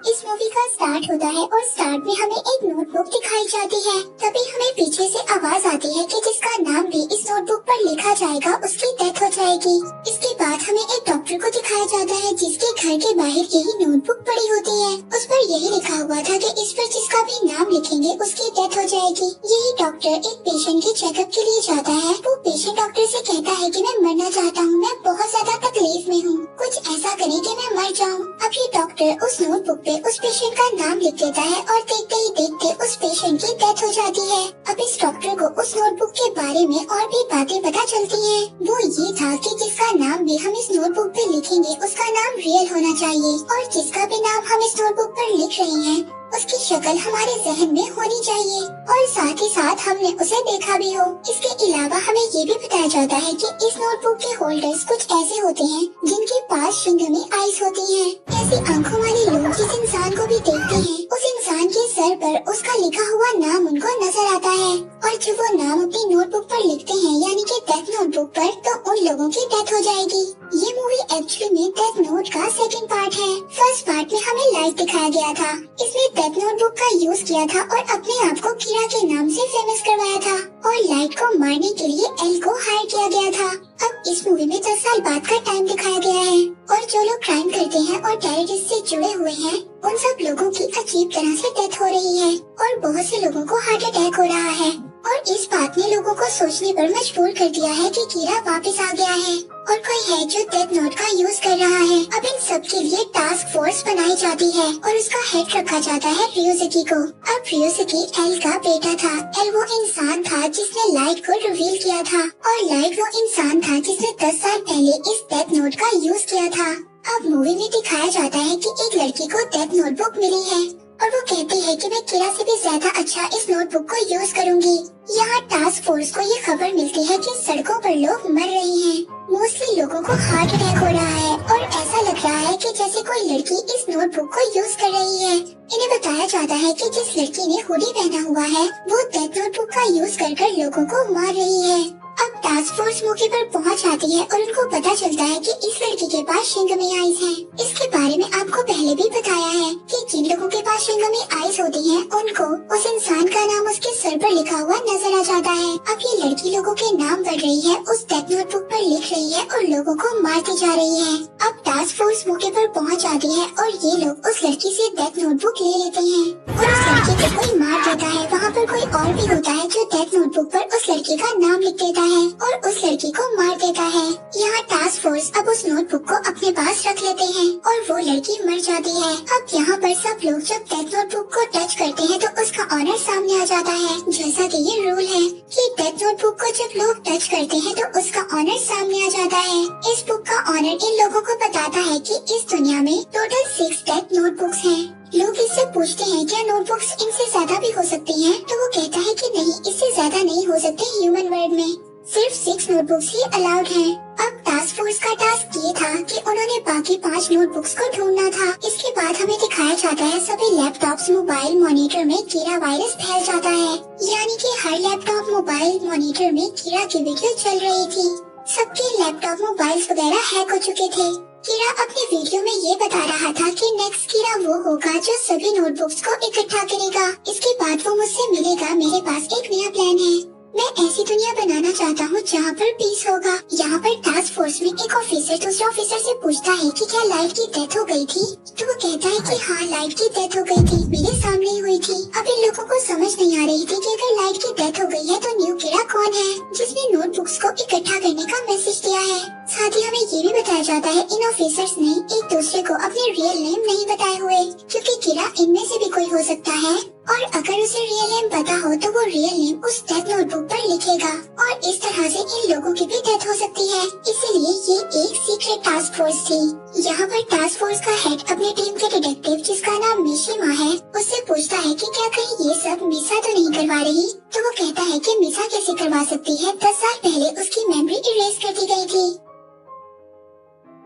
इस मूवी का स्टार्ट होता है और स्टार्ट में हमें एक नोटबुक दिखाई जाती है। तभी हमें पीछे से आवाज आती है कि जिसका नाम भी इस नोटबुक पर लिखा जाएगा उसकी डेथ हो जाएगी। इसके बाद हमें एक डॉक्टर को दिखाया जाता है जिसके घर के बाहर यही नोटबुक पड़ी होती है। उस पर यही लिखा हुआ था कि इस पर जिसका भी नाम लिखेंगे उसकी डेथ हो जाएगी। यही डॉक्टर एक पेशेंट के चेकअप के लिए जाता है। वो पेशेंट डॉक्टर से कहता है कि मैं मरना चाहता हूँ, मैं बहुत ज्यादा तकलीफ में हूँ, कुछ ऐसा करें कि मैं मर जाऊँ। अब ये डॉक्टर उस नोटबुक पे उस पेशेंट का नाम लिख देता है और देखते ही देखते उस पेशेंट की डेथ हो जाती है। अब इस डॉक्टर को उस नोटबुक के बारे में और भी बातें पता चलती हैं। वो ये था कि जिसका नाम भी हम इस नोटबुक पे लिखेंगे उसका नाम रियल होना चाहिए और जिसका भी नाम हम इस नोटबुक पर लिख रहे हैं उसकी शक्ल हमारे जहन में होनी चाहिए और साथ ही साथ हमने उसे देखा भी हो। इसके अलावा हमें ये भी बताया जाता है कि इस नोटबुक के होल्डर्स कुछ ऐसे होते हैं जिनके पास शिंगमी आईज होती हैं। ऐसी आंखों वाले लोग जिस इंसान को भी देखते हैं उस इंसान के सर पर उसका लिखा हुआ नाम उनको नजर आता है और जब वो नाम अपनी नोटबुक पर लिखते हैं यानी कि डेथ नोटबुक पर, तो उन लोगों की डेथ हो जाएगी। ये मूवी एक्चुअली में डेथ नोट का सेकंड पार्ट है। फर्स्ट पार्ट में हमें लाइफ दिखाया गया था। इसमें डेथ नोटबुक का यूज किया था और अपने आप को कीरा के नाम से फेमस करवाया था और लाइट को मारने के लिए एल को हायर किया गया था। अब इस मूवी में 10 साल बाद का टाइम दिखाया गया है और जो लोग क्राइम करते हैं और टेररिस्ट से जुड़े हुए हैं उन सब लोगों की अजीब तरह से डेथ हो रही है और बहुत से लोगों को हार्ट अटैक हो रहा है और इस बात ने लोगों को सोचने पर मजबूर कर दिया है कि कीरा वापस आ गया है और कोई है जो डेथ नोट का यूज कर रहा है। अब इन सब के लिए टास्क फोर्स बनाई जाती है और उसका हेड रखा जाता है रियोजुकी को। अब रियोजुकी एल का बेटा था। एल वो इंसान था जिसने लाइट को रिवील किया था और लाइट वो इंसान था जिसने 10 साल पहले इस डेथ नोट का यूज किया था। अब मूवी में दिखाया जाता है कि एक लड़की को डेथ नोटबुक मिली है और वो कहती है कि मैं कीरा से भी ज्यादा अच्छा इस नोटबुक को यूज करूंगी। यहाँ टास्क फोर्स को ये खबर मिलती है कि सड़कों पर लोग मर रहे हैं। मोस्टली लोगों को हार्ट अटैक हो रहा है और ऐसा लग रहा है कि जैसे कोई लड़की इस नोटबुक को यूज कर रही है। इन्हें बताया जाता है कि जिस लड़की ने हुडी पहना हुआ है वो डेथ नोटबुक का यूज कर लोगों को मार रही है। अब टास्क फोर्स मौके पर पहुंच जाती है और उनको पता चलता है कि इस लड़की के पास शिंगमी आईज हैं। इसके बारे में आपको पहले भी बताया है कि जिन लोगों के पास शिंगमी आईज होती हैं उनको उस इंसान का नाम उसके सर पर लिखा हुआ नजर आ जाता है। अब ये लड़की लोगों के नाम पढ़ रही है, उस डेथ नोटबुक पर लिख रही है और लोगों को मारती जा रही है। अब टास्क फोर्स मौके पर पहुंच जाती है और ये लोग उस लड़की से डेथ नोटबुक ले लेते हैं और उस लड़की को कोई मार देता है। वहाँ पर कोई और भी होता है जो डेथ नोटबुक पर उस लड़की का नाम लिख देता है और उस लड़की को मार देता है। यहाँ टास्क फोर्स अब उस नोटबुक को अपने पास रख लेते हैं और वो लड़की मर जाती है। अब यहाँ पर सब लोग जब डेथ नोटबुक को टच करते हैं तो उसका ऑनर सामने आ जाता है। जैसा कि ये रूल है कि डेथ नोटबुक को जब लोग टच करते हैं तो उसका ऑनर सामने आ जाता है। इस बुक का ऑनर इन लोगों को बताता है कि इस दुनिया में टोटल 6 डेथ नोटबुक्स हैं। लोग इससे पूछते हैं क्या नोटबुक्स इनसे ज्यादा भी हो सकती हैं? तो वो कहता है कि नहीं, इससे ज्यादा नहीं हो सकते। ह्यूमन वर्ल्ड में सिर्फ 6 नोटबुक्स ही अलाउड हैं। अब टास्क फोर्स का टास्क ये था कि उन्होंने बाकी 5 नोटबुक्स को ढूंढना था। इसके बाद हमें दिखाया जाता है सभी लैपटॉप्स, मोबाइल, मॉनिटर में कीरा वायरस फैल जाता है। यानी कि हर लैपटॉप, मोबाइल, मॉनिटर में कीरा की वीडियो चल रही थी। सबके लैपटॉप, मोबाइल्स वगैरह हैक हो चुके थे। कीरा अपने वीडियो में ये बता रहा था कि नेक्स्ट कीरा वो होगा जो सभी नोटबुक्स को इकट्ठा करेगा। इसके बाद वो मुझसे मिलेगा। मेरे पास एक नया प्लान है। मैं ऐसी दुनिया बनाना चाहता हूँ जहाँ पर पीस होगा। यहाँ पर टास्क फोर्स में एक ऑफिसर दूसरे ऑफिसर से पूछता है कि क्या लाइट की डेथ हो गई थी? तो वो कहता है कि हाँ, लाइट की डेथ हो गई थी, मेरे सामने ही हुई थी। अब इन लोगों को समझ नहीं आ रही थी कि अगर लाइट की डेथ हो गई है तो न्यू कीरा कौन है जिसने नोटबुक्स को इकट्ठा करने का मैसेज दिया है। साथ ही हमें ये भी बताया जाता है इन ऑफिसर्स ने एक दूसरे को अपने रियल नेम नहीं बताए हुए, क्योंकि कीरा इनमें से भी कोई हो सकता है और अगर उसे रियल नेम पता हो तो वो रियल नेम उस डेथ नोटबुक पर लिखेगा और इस तरह से इन लोगों की भी डेथ हो सकती है। इसीलिए ये एक सीक्रेट टास्क फोर्स थी। यहाँ पर टास्क फोर्स का हेड अपनी टीम के डिटेक्टिव जिसका नाम मिशिमा है उससे पूछता है कि क्या कहीं ये सब मिसा तो नहीं करवा रही? तो वो कहता है कि मिसा कैसे करवा सकती है, 10 साल पहले उसकी मेमोरी इरेज कर दी गई थी।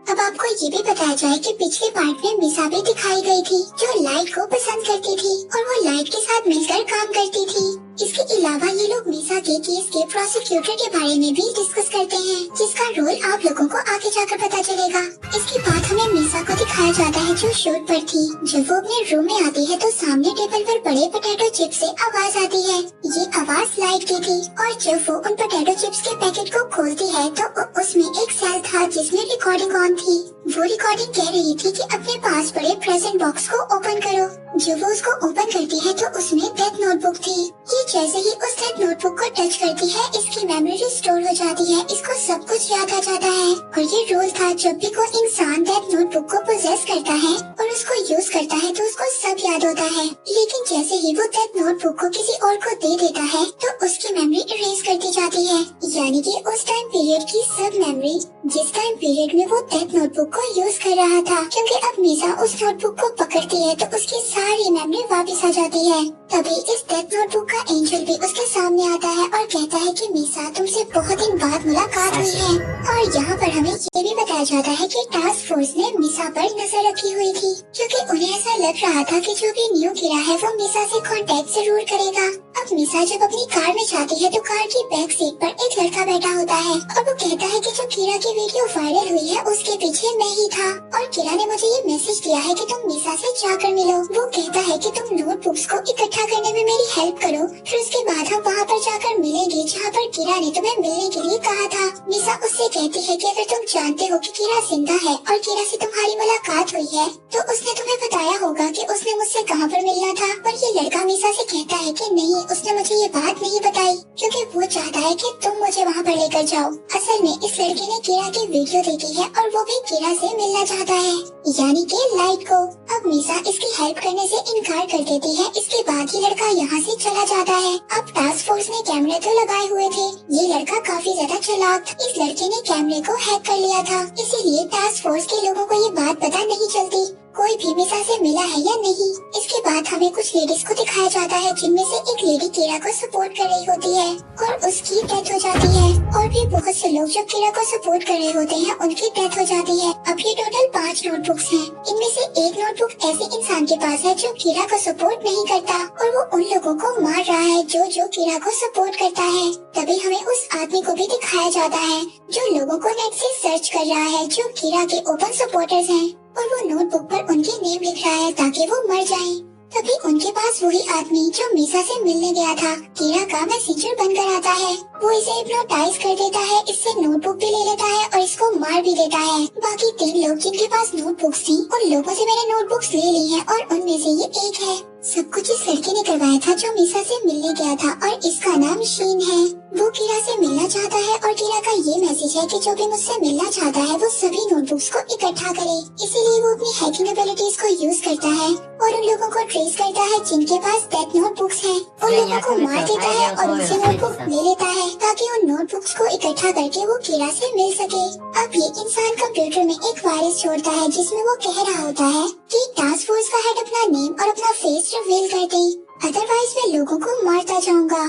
अब आपको ये भी बताया जाए कि पिछले पार्ट में मिसा भी दिखाई गई थी जो लाइट को पसंद करती थी और वो लाइट के साथ मिलकर काम करती थी। इसके अलावा ये लोग मीसा के केस के प्रोसिक्यूटर के बारे में भी डिस्कस करते हैं, जिसका रोल आप लोगों को आगे जाकर पता चलेगा। इसके बाद हमें मीसा को दिखाया जाता है जो शूट पर थी। जब वो अपने रूम में आती है तो सामने टेबल पर बड़े पोटैटो चिप्स से आवाज आती है। ये आवाज लाइट की थी और जब वो उन पोटैटो चिप्स के पैकेट को खोलती है तो उसमें एक सेल था जिसमें रिकॉर्डिंग ऑन थी। वो रिकॉर्डिंग कह रही थी कि अपने पास पड़े प्रेजेंट बॉक्स को ओपन करो। जब वो उसको ओपन करती है तो उसमें डेथ नोटबुक थी। ये जैसे ही उस डेथ नोटबुक को टच करती है इसकी मेमोरी रिस्टोर हो जाती है, इसको सब कुछ याद आ जाता है। और ये रोल था जब भी कोई इंसान डेथ नोटबुक को पोजेस करता है और उसको यूज करता है तो उसको सब याद होता है। लेकिन जैसे ही वो डेथ नोटबुक को किसी और को दे देता है तो उसकी मेमोरी इरेज करती जाती है, यानी कि उस टाइम पीरियड की सब मेमोरी जिस टाइम पीरियड में वो डेथ नोटबुक को यूज कर रहा था। क्योंकि अब मीसा उस नोटबुक को पकड़ती है तो उसकी सारी मेमोरी वापस आ जाती है। तभी इस डेथ नोटबुक का एंजल भी उसके सामने आता है और कहता है कि मीसा तुमसे बहुत दिन बाद मुलाकात हुई है। और यहाँ पर हमें ये भी बताया जाता है कि टास्क फोर्स ने मीसा पर नजर रखी हुई थी, क्योंकि उन्हें ऐसा लग रहा था कि जो भी न्यू कीड़ा है वो मीसा से कांटेक्ट जरूर करेगा। अब मीसा जब अपनी कार में जाती है तो कार की बैक सीट पर एक लड़का बैठा होता है और वो कहता है कि जो कीड़ा की वीडियो वायरल हुई है उसके पीछे मैं ही था और कीड़ा ने मुझे ये मैसेज दिया है कि तुम मीसा से जाकर मिलो। वो कहता है कि तुम नोटबुक्स को इकट्ठा करने में मेरी हेल्प करो, फिर उसके बाद हम वहाँ पर जाकर मिलेंगे जहाँ पर कीड़ा ने तुम्हें मिलने के लिए कहा था। मीसा उससे कहती है कि अगर तुम जानते हो कि कीड़ा जिंदा है और कीड़ा से तुम्हारी मुलाकात हुई है तो उसने तुम्हें बताया होगा कि उसने मुझसे कहाँ पर मिलना था। पर ये लड़का मीसा से कहता है कि नहीं, उसने मुझे ये बात नहीं बताई क्योंकि वो चाहता है कि तुम मुझे वहाँ पर लेकर जाओ। असल में इस लड़के ने कीड़ा की वीडियो देखी है और वो भी कीड़ा से मिलना चाहता है, यानी कि लाइट को। अब मीसा इसकी हेल्प करने से इनकार कर देती है। इसके बाद ये लड़का यहाँ से चला जाता है। अब टास्क फोर्स ने कैमरे तो लगाए हुए थे, ये लड़का काफी ज्यादा चालाक था। इस लड़के ने कैमरे को हैक कर लिया था, इसीलिए टास्क फोर्स के लोगों को ये बात पता नहीं चलती कोई भी मीसा से मिला है या नहीं। इसके बाद हमें कुछ लेडीज को दिखाया जाता है जिनमें से एक लेडी कीड़ा को सपोर्ट कर रही होती है और उसकी डेथ हो जाती है। और भी बहुत से लोग जो कीड़ा को सपोर्ट कर रहे होते हैं उनकी डेथ हो जाती है। अब ये टोटल 5 नोटबुक्स हैं। इनमें से एक नोटबुक ऐसे इंसान के पास है जो कीड़ा को सपोर्ट नहीं करता और वो उन लोगों को मार रहा है जो कीड़ा को सपोर्ट करता है। तभी हमें उस आदमी को भी दिखाया जाता है जो लोगों को नेट से सर्च कर रहा है जो कीड़ा के ओपन सपोर्टर्स हैं और वो नोटबुक पर उनके नेम लिख रहा है ताकि वो मर जाएं। तभी उनके पास वही आदमी जो मीसा से मिलने गया था कीड़ा का मैसेंजर बनकर आता है। वो इसे हिप्नोटाइज कर देता है, इससे नोटबुक भी ले लेता है और इसको मार भी देता है। बाकी 3 लोग जिनके पास नोटबुक्स थी उन लोगों से मैंने नोटबुक्स ले ली हैं और उनमें से ये एक है। सब कुछ इस लड़के ने करवाया था जो मीसा से मिलने गया था और इसका नाम शीन है। वो कीड़ा से मिलना चाहता है और कीड़ा का ये मैसेज है कि जो भी मुझसे मिलना चाहता है वो सभी नोटबुक्स को इकट्ठा करे। इसीलिए वो अपनी हैकिंग एबिलिटीज को यूज करता है और उन लोगों को ट्रेस करता है जिनके पास डेथ नोटबुक्स हैं। उन लोगों को मार देता है और उनसे नोटबुक ले लेता है ताकि उन नोटबुक्स को इकट्ठा करके वो कीड़ा से मिल सके। अब ये इंसान कंप्यूटर में एक वायरस छोड़ता है जिसमें वो कह रहा होता है कि टास्क फोर्स का हेड अपना नेम और अपना फेस रिवील कर दे, अदरवाइज मैं लोगों को मारता जाऊंगा।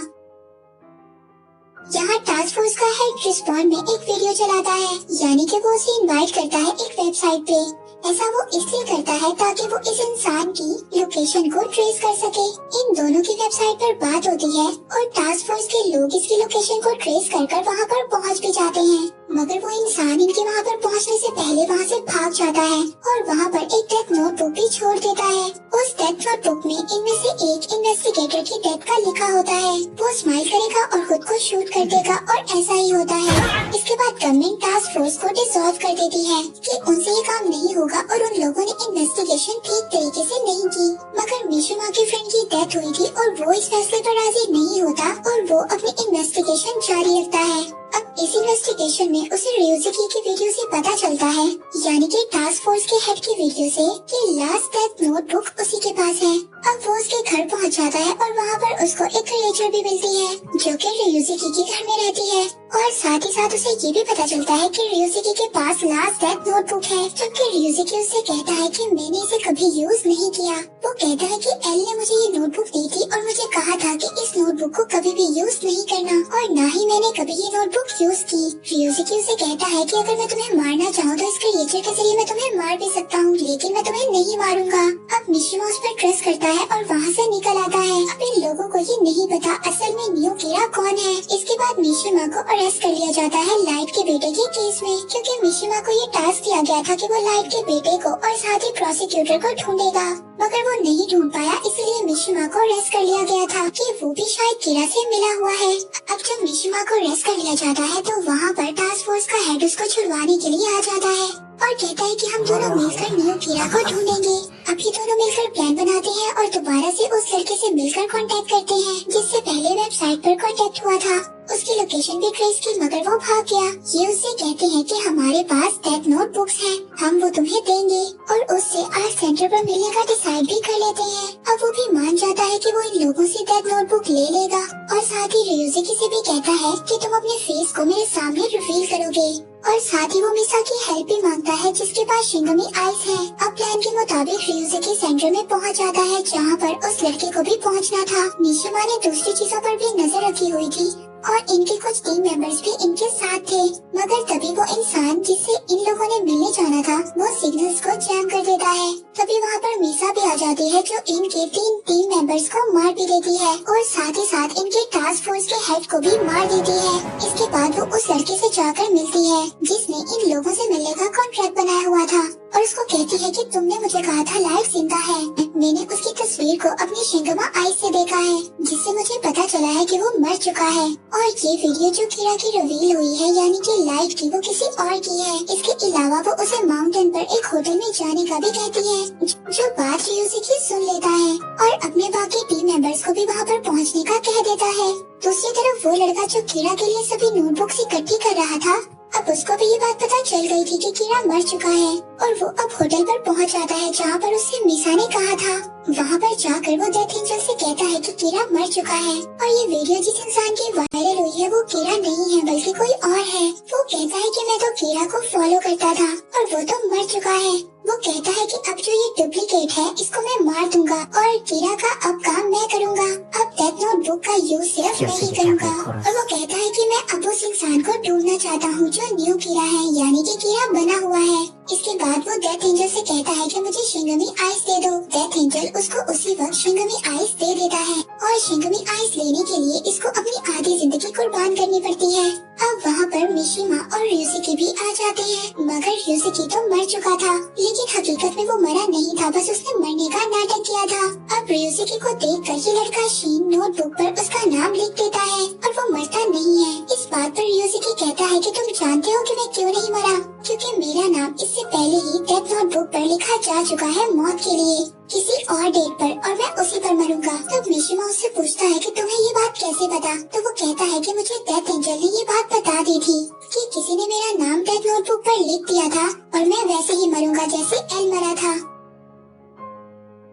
यहाँ टास्क फोर्स का हेड रिस्पॉन्ड में एक वीडियो चलाता है, यानी कि वो उसे इनवाइट करता है एक वेबसाइट पे। ऐसा वो इसलिए करता है ताकि वो इस इंसान की लोकेशन को ट्रेस कर सके। इन दोनों की वेबसाइट पर बात होती है और टास्क फोर्स के लोग इसकी लोकेशन को ट्रेस कर वहाँ पर पहुँच भी जाते हैं, मगर वो इंसान इनके वहाँ पर पहुँचने से पहले वहाँ से भाग जाता है और वहाँ पर एक डेथ नोटबुक भी छोड़ देता है। उस डेथ नोटबुक में इनमें से एक इन्वेस्टिगेटर की डेथ का लिखा होता है। वो स्माइल करेगा और खुद को शूट कर देगा और ऐसा ही होता है। इसके बाद गवर्नमेंट टास्क फोर्स को डिसॉल्व कर देती है कि उनसे ये काम नहीं होगा और उन लोगों ने इन्वेस्टिगेशन ठीक तरीके से नहीं की। मगर मिशुमा की फ्रेंड की डेथ हुई थी और वो इस फैसले पर राजी नहीं होता और वो अपनी इन्वेस्टिगेशन जारी रखता है। अब इस इन्वेस्टिगेशन में उसे रियोजुकी की वीडियो से पता चलता है, यानी कि टास्क फोर्स के हेड की वीडियो से, कि लास्ट डेथ नोटबुक उसी के पास है। अब वो उसके घर पहुंच जाता है और वहाँ पर उसको एक क्रिएचर भी मिलती है जो कि रियोजुकी के घर में रहती है और साथ ही साथ उसे ये भी पता चलता है कि रियोजुकी के पास लास्ट डेथ नोटबुक है, जबकि रियोजुकी उससे कहता है कि मैंने इसे कभी यूज नहीं किया। वो कहता है कि एल ने मुझे ये नोटबुक दी थी और मुझे कहा था कि इस नोटबुक को कभी भी यूज नहीं करना, और न ही मैंने कभी ये नोटबुक यूज की। रियोजुकी उसे कहता है कि अगर मैं तुम्हें मारना चाहूँ तो इस क्रिएचर के जरिए मैं तुम्हें मार भी सकता हूँ, लेकिन मैं तुम्हें नहीं मारूंगा। अब मिशिमा उस पर ट्रस्ट करता है और वहाँ से निकल आता है। अब इन लोगों को ये नहीं पता असल में न्यू कीरा कौन है। इसके बाद मिशिमा को अरेस्ट कर लिया जाता है लाइट के बेटे के केस में, क्योंकि मिशिमा को ये टास्क दिया गया था कि वो लाइट के बेटे को और साथ ही प्रोसिक्यूटर को ढूंढेगा, मगर वो नहीं ढूंढ पाया, इसलिए मिशिमा को अरेस्ट कर लिया गया था कि वो भी शायद कीरा से मिला हुआ है। अब जब मिशिमा को अरेस्ट कर लिया जाता है तो वहाँ पर टास्क फोर्स का हेड उसको छुड़वाने के लिए आ जाता है और कहता है कि हम दोनों मिलकर न्यू कीरा को ढूंढेंगे। अभी दोनों मिलकर प्लान बनाते हैं और दोबारा से उस लड़के से मिलकर कांटेक्ट करते हैं जिससे पहले वेबसाइट पर कांटेक्ट हुआ था। उसकी लोकेशन भी ट्रेस की, मगर वो भाग गया। ये उससे कहते हैं कि हमारे पास डेथ नोटबुक्स हैं, हम वो तुम्हें देंगे, और उससे आर्ट सेंटर पर मिलने का डिसाइड भी कर लेते हैं। अब वो भी मान जाता है कि वो इन लोगों से डेथ नोटबुक ले लेगा और साथ ही रियोजुकी से भी कहता है कि तुम अपने फेस को मेरे सामने रिवील करोगे, और साथ ही वो मिसा की हेल्प भी मांगता है जिसके पास शिंगमी आइस है। अब प्लान के मुताबिक रियोजुकी सेंटर में पहुंच जाता है जहां पर उस लड़के को भी पहुंचना था। मिशिमा ने दूसरी चीजों पर भी नजर रखी हुई थी और इनके कुछ टीम मेंबर्स भी इनके साथ थे, मगर तभी वो इंसान जिससे इन लोगों ने मिलने जाना था वो सिग्नल्स को जैम कर देता है। तभी वहाँ पर मीसा भी आ जाती है जो इनके 3 टीम मेंबर्स को मार भी देती है और साथ ही साथ इनके टास्क फोर्स के हेड को भी मार देती है। इसके बाद वो उस लड़के से जाकर मिलती है जिसने इन लोगों से मिलने का कॉन्ट्रैक्ट बनाया हुआ था और उसको कहती है कि तुमने मुझे कहा था लाइट जिंदा है, मैंने उसकी तस्वीर को अपनी शिंगमा आइस से देखा है जिससे मुझे पता चला है कि वो मर चुका है। और ये वीडियो जो कीरा की रिवील हुई है यानी कि लाइट की, वो किसी और की है। इसके अलावा वो उसे माउंटेन पर एक होटल में जाने का भी कहती है, जो बात रियोजुकी सुन लेता है और अपने बाकी टीम मेंबर्स को भी वहाँ पर पहुँचने का कह देता है। दूसरी तरफ वो लड़का जो कीरा के लिए सभी नोटबुक्स इकट्ठी कर रहा था, अब उसको भी ये बात पता चल गई थी कि कीरा मर चुका है और वो अब होटल पर पहुंच जाता है जहाँ पर उससे मिसा ने कहा था। वहाँ पर जाकर वो डेथ एंजल से कहता है कि कीरा मर चुका है और ये वीडियो जिस इंसान की वायरल हुई है वो कीरा नहीं है बल्कि कोई और है। वो कहता है कि मैं तो कीरा को फॉलो करता था और वो तो मर चुका है। वो कहता है कि अब जो ये डुप्लीकेट है इसको मैं मार दूंगा और कीरा का अब काम मैं करूंगा, अब डेथ नोटबुक का यूज सिर्फ मैं ही करूंगा। और वो कहता है कि मैं अब उस इंसान को ढूंढना चाहता हूँ जो न्यू कीरा है यानी कि कीरा बना हुआ है। इसके बाद वो डेथ एंजल से कहता है कि मुझे शिंगमी आइस दे दो। डेथ एंजल उसको उसी वक्त शिंगमी आइस दे देता है और शिंगमी आइस लेने के लिए इसको अपनी आधी जिंदगी कुर्बान करनी पड़ती है। अब वहाँ पर मिशिमा और रियोजुकी भी आ जाते हैं, मगर रियोजुकी तो मर चुका था, लेकिन हकीकत में वो मरा नहीं था, बस उसने मरने का नाटक किया था। अब रियोजुकी को देखकर ये लड़का शीन नोटबुक पर उसका नाम लिख देता है और वो मरता नहीं है। इस बात पर रियोजुकी कहता है कि तुम जानते हो कि मैं क्यों नहीं मरा, क्योंकि मेरा नाम इससे पहले ही डेथ नोटबुक पर लिखा जा चुका है मौत के लिए किसी और डेट पर, और मैं उसी पर मरूंगा। तब मिशिमा उससे पूछता है कि तुम्हें ये बात कैसे पता, तो वो कहता है कि मुझे डेथ एंजल ने ये बात बता दी थी कि किसी ने मेरा नाम डेथ नोटबुक पर लिख दिया था और मैं वैसे ही मरूंगा जैसे एल मरा था।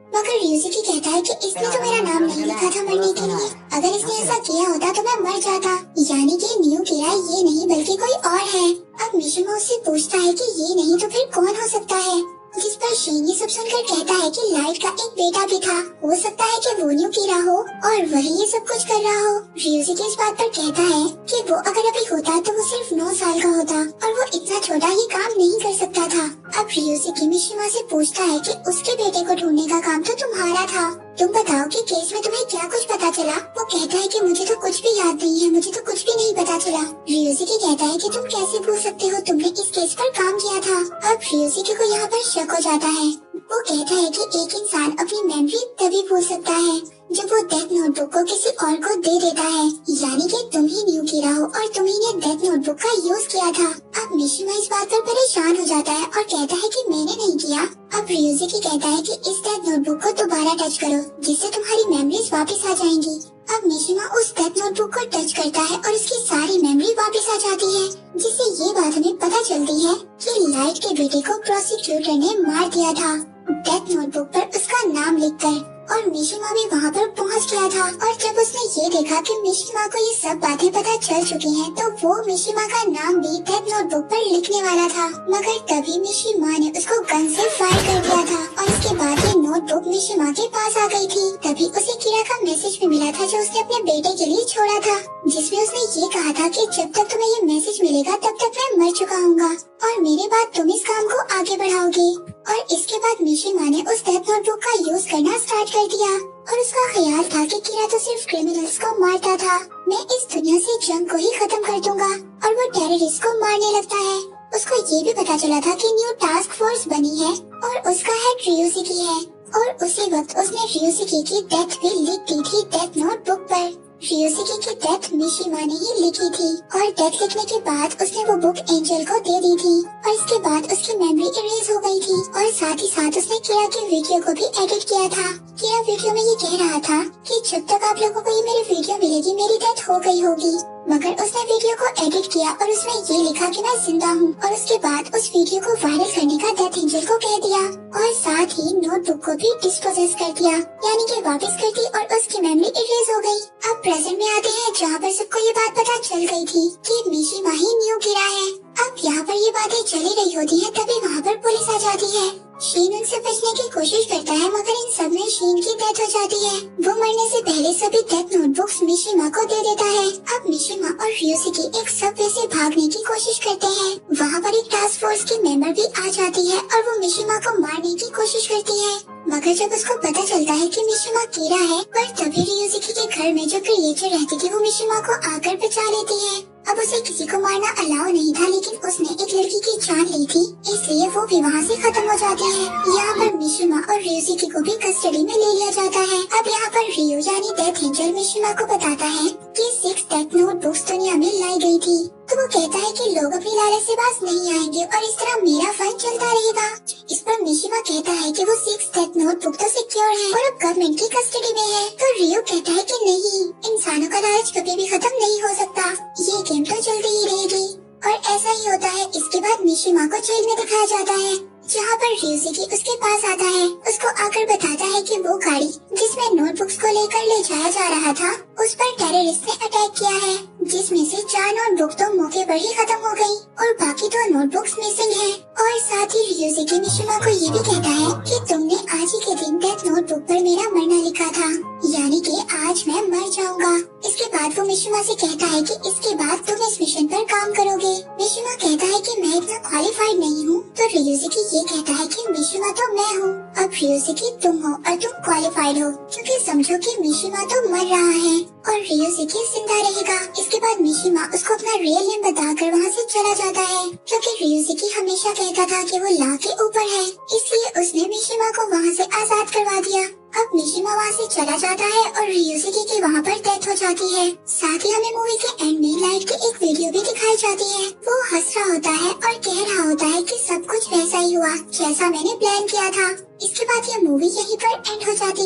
मगर रियोजुकी कहता है कि इसने तो मेरा नाम नहीं लिखा था मरने के लिए, अगर इसने ऐसा किया होता तो मैं मर जाता, यानी कि न्यू कीरा ये नहीं बल्कि कोई और है। अब मिशिमा उससे पूछता है कि ये नहीं तो फिर कौन हो सकता है, जिस पर शीन ये सब सुनकर कहता है कि लाइट का एक बेटा भी था, हो सकता है कि वो न्यू कीरा हो और वही ये सब कुछ कर रहा हो। रियोजुकी इस बात पर कहता है कि वो अगर अभी होता तो वो सिर्फ 9 साल का होता और वो इतना छोटा ये काम नहीं कर सकता था। अब रियोजुकी मिशिमा से पूछता है कि उसके बेटे को ढूंढने का काम तो तुम्हारा था, तुम बताओ कि केस में तुम्हें क्या कुछ पता चला। वो कहता है कि मुझे तो कुछ भी याद नहीं है, मुझे तो कुछ भी नहीं पता चला। रियोजुकी कहता है कि तुम कैसे भूल सकते हो, तुमने इस केस पर काम किया था। अब रियोजुकी को यहाँ पर शक हो जाता है। वो कहता है कि एक इंसान अपनी मेमोरी तभी भूल सकता है जब वो डेथ नोटबुक को किसी और को दे देता है, यानी कि तुम ही न्यू कीरा हो और तुम ही ने डेथ नोटबुक का यूज किया था। अब मिशिमा इस बात पर परेशान हो जाता है और कहता है कि मैंने नहीं किया। अब रियोजुकी कहता है कि इस डेथ नोटबुक को दोबारा टच करो जिससे तुम्हारी मेमोरीज वापस आ जाएंगी। अब मिशिमा उस डेथ नोटबुक को टच करता है और उसकी सारी मेमोरी वापस आ जाती है, जिससे ये बात हमें पता चलती है कि लाइट के बेटे को प्रोसिक्यूटर ने मार दिया था डेथ नोटबुक पर उसका नाम लिखकर। और मिशिमा भी वहाँ पर पहुँच गया था। और जब उसने ये देखा कि मिशिमा को ये सब बातें पता चल चुकी हैं, तो वो मिशिमा का नाम भी डेथ नोटबुक पर लिखने वाला था। मगर तभी मिशिमा ने उसको गन से फायर कर दिया था और इसके बाद ये नोटबुक मिशिमा के पास आ गई थी। तभी उसे कीरा का मैसेज भी मिला था जो उसने अपने बेटे के लिए छोड़ा था, जिसमें उसने ये कहा था कि जब तक तुम्हें ये मैसेज मिलेगा तब तक मैं मर चुका हूँगा और मेरे बाद तुम इस काम को आगे बढ़ाओगे। और इसके बाद मिशिमा ने उस डेथ नोटबुक का यूज करना स्टार्ट कर दिया और उसका ख्याल था कि कीरा तो सिर्फ क्रिमिनल्स को मारता था, मैं इस दुनिया से जंग को ही खत्म कर दूंगा। और वो टेररिस्ट को मारने लगता है। उसको ये भी पता चला था कि न्यू टास्क फोर्स बनी है और उसका हेड रियोशिकी है। और उसी वक्त उसने रियोशिकी की डेथ भी लिख दी थी डेथ नोटबुक पर। रियोशिकी की डेथ मिशिमा ने ही लिखी थी और डेथ लिखने के बाद उसने वो बुक एंजल को दे दी थी और इसके बाद उसकी मेमोरी इरेज हो गई थी। और साथ ही साथ उसने कीरा की वीडियो को भी एडिट किया था। कीरा वीडियो में ये कह रहा था कि जब तक आप लोगों को ये मेरी वीडियो मिलेगी मेरी डेथ हो गई होगी। मगर उसने वीडियो को एडिट किया और उसमें ये लिखा कि मैं जिंदा हूँ और उसके बाद उस वीडियो को वायरल करने का डेथ एंजल को कह दिया और साथ ही नोटबुक को भी डिस्पोजेस कर दिया, यानी कि वापस कर दी और उसकी मेमोरी इरेज हो गई। अब प्रेजेंट में आते हैं जहाँ पर सबको ये बात पता चल गई थी कि मिशिमा ही न्यू कीरा है। अब यहाँ पर ये बातें चली रही होती हैं, तभी वहाँ पर पुलिस आ जाती है। शीन उनसे बचने की कोशिश करता है मगर इन सब में शीन की डेथ हो जाती है। वो मरने से पहले सभी डेथ नोटबुक्स मिशिमा को दे देता है। अब मिशिमा और रियोशिकी एक सबवे से भागने की कोशिश करते हैं। वहाँ पर एक टास्क फोर्स की मेंबर भी आ जाती है और वो मिशिमा को मारने की कोशिश करती है। मगर जब उसको पता चलता है कि मिशिमा कीरा है, पर तभी रियोशिकी के घर में जो क्रिएचर रहती थी वो मिशिमा को आकर बचा लेती है। अब उसे किसी को मारना अलाउ नहीं था, लेकिन उसने एक लड़की की जान ली थी, इसलिए वो भी वहाँ से खत्म हो जाती है। यहाँ पर मिशिमा और रियोशिकी को भी कस्टडी में ले लिया जाता है। अब यहाँ पर रियो यानी डेथ एंजल मिशिमा को बताता है कि 6 डेथ नोटबुक्स दुनिया में लाई गई थी। तो वो कहता है कि लोग अपनी लालच से बाज नहीं आएंगे और इस तरह मेरा फन चलता रहेगा। इस पर मिशिमा कहता है कि वो 6 डेथ नोटबुक तो सिक्योर है और अब गवर्नमेंट की कस्टडी में है। तो रियो कहता है कि नहीं, इंसानों का लालच कभी भी खत्म नहीं हो सकता, ये गेम तो चलती ही रहेगी। और ऐसा ही होता है। इसके बाद मिशिमा को जेल में दिखाया जाता है, जहाँ पर रियोशिकी उसके पास आता है। उसको आकर बताता है कि वो गाड़ी जिसमें नोटबुक्स को लेकर ले जाया जा रहा था, उस पर टेररिस्ट ने अटैक किया है, जिसमें से 4 नोटबुक तो मौके पर ही खत्म हो गई और बाकी 2 नोटबुक्स मिसिंग हैं। और साथ ही रियोशिकी मिशिमा को ये भी कहता है कि तुमने आज ही के दिन डेथ नोटबुक पर मेरा मरना लिखा था, यानी कि आज मैं मर जाऊंगा। इसके बाद वो मिशिमा से कहता है कि इसके बाद तुम इस मिशन पर काम करोगे। मिशिमा कहता है कि मैं इतना क्वालिफाइड नहीं हूँ, तो रियोशिकी ये कहता है कि मिशिमा तो मैं हूँ, अब रियोशिकी तुम हो और तुम क्वालिफाइड हो, क्योंकि समझो कि मिशिमा तो मर रहा है और रियोशिकी जिंदा रहेगा। इसके बाद मिशिमा उसको अपना रियल नेम बताकर वहाँ से चला जाता है, क्योंकि रियोशिकी हमेशा कहता था कि वो लॉ के ऊपर है, इसलिए उसने मिशिमा को वहाँ से आजाद करवा दिया। अब मिशिमा वहाँ से चला जाता है और रियोशिकी की वहाँ पर डेथ हो जाती है। साथ ही हमें मूवी के एंड में लाइट की एक वीडियो भी दिखाई जाती है। वो हंस रहा होता है और कह रहा होता है कि सब कुछ वैसा ही हुआ जैसा मैंने प्लान किया था। इसके बाद ये मूवी यहीं पर एंड हो जाती है।